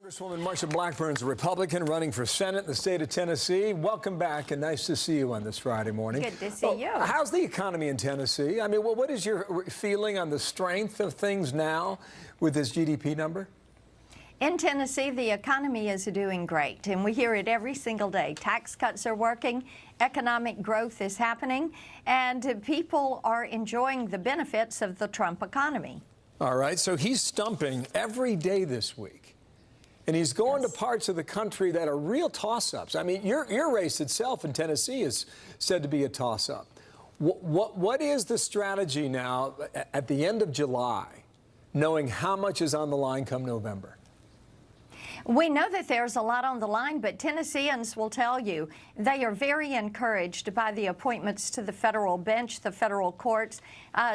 Congresswoman Marsha Blackburn is a Republican running for Senate in the state of Tennessee. Welcome back, and nice to see you on this Friday morning. Good to see you. How's the economy in Tennessee? I mean, what is your feeling on the strength of things now with this GDP number? In Tennessee, the economy is doing great, and we hear it every single day. Tax cuts are working, economic growth is happening, and people are enjoying the benefits of the Trump economy. All right, so he's stumping every day this week. And he's going to parts of the country that are real toss-ups. I mean, your race itself in Tennessee is said to be a toss-up. What is the strategy now at the end of July, knowing how much is on the line come November? We know that there's a lot on the line, but Tennesseans will tell you they are very encouraged by the appointments to the federal bench, the federal courts,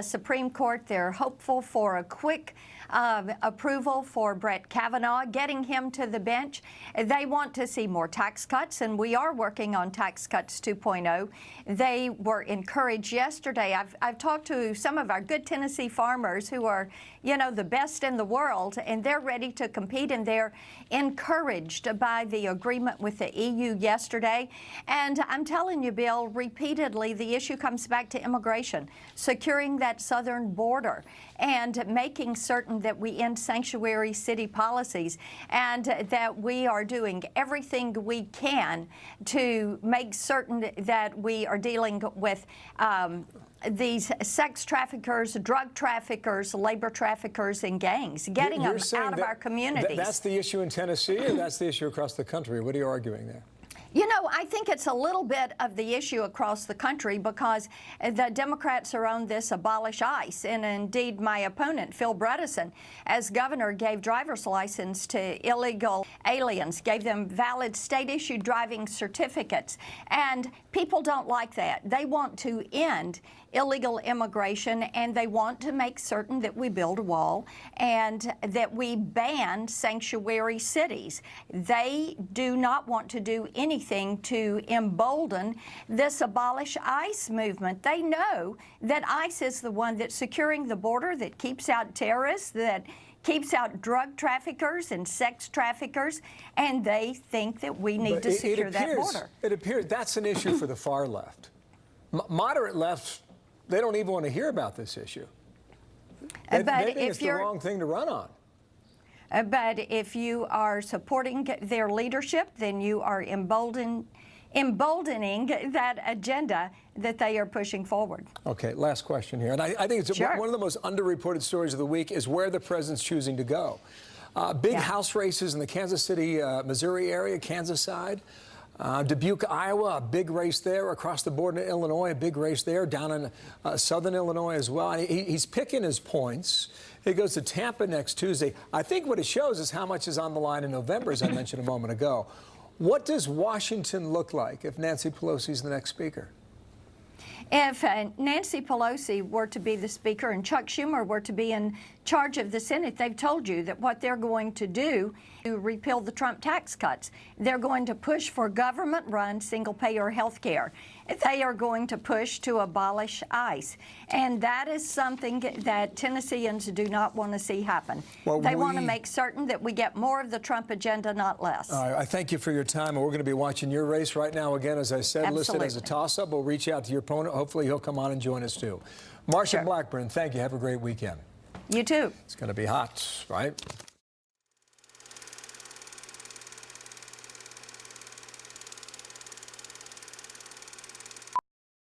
Supreme Court. They're hopeful for a quick approval for Brett Kavanaugh, getting him to the bench. They want to see more tax cuts, and we are working on Tax Cuts 2.0. They were encouraged yesterday. I've talked to some of our good Tennessee farmers who are, you know, the best in the world, and they're ready to compete, and they're encouraged by the agreement with the EU yesterday. And I'm telling you, Bill, repeatedly the issue comes back to immigration, securing that southern border, and making certain that we end sanctuary city policies, and that we are doing everything we can to make certain that we are dealing with these sex traffickers, drug traffickers, labor traffickers, and gangs, getting them out of our communities. That's the issue in Tennessee, or that's the issue across the country? What are you arguing there? You know, I think it's a little bit of the issue across the country, because the Democrats are on this abolish ICE. And indeed, my opponent, Phil Bredesen, as governor, gave driver's license to illegal aliens, gave them valid state-issued driving certificates. And people don't like that. They want to end illegal immigration, and they want to make certain that we build a wall and that we ban sanctuary cities. They do not want to do anything to embolden this abolish ICE movement. They know that ICE is the one that's securing the border, that keeps out terrorists, that keeps out drug traffickers and sex traffickers, and they think that we need to secure that border. It appears that's an issue for the far left. Moderate left, they don't even want to hear about this issue. They think it's the wrong thing to run on. But if you are supporting their leadership, then you are emboldening that agenda that they are pushing forward. Okay, last question here. And I think it's one of the most underreported stories of the week is where the president's choosing to go. Big house races in the Kansas City, Missouri area, Kansas side. Dubuque, Iowa, a big race there. Across the border in Illinois, a big race there. Down in southern Illinois as well. And he's picking his points. He goes to Tampa next Tuesday. I think what it shows is how much is on the line in November, as I mentioned a moment ago. What does Washington look like if Nancy Pelosi is the next speaker? If Nancy Pelosi were to be the speaker and Chuck Schumer were to be in charge of the Senate, they've told you that what they're going to do to repeal the Trump tax cuts. They're going to push for government-run single-payer health care. They are going to push to abolish ICE. And that is something that Tennesseans do not want to see happen. Well, they want to make certain that we get more of the Trump agenda, not less. I thank you for your time. And we're going to be watching your race right now. Again, as I said, listed as a toss-up. We'll reach out to your opponent. Hopefully, he'll come on and join us, too. Marsha Blackburn, thank you. Have a great weekend. You too. It's going to be hot, right?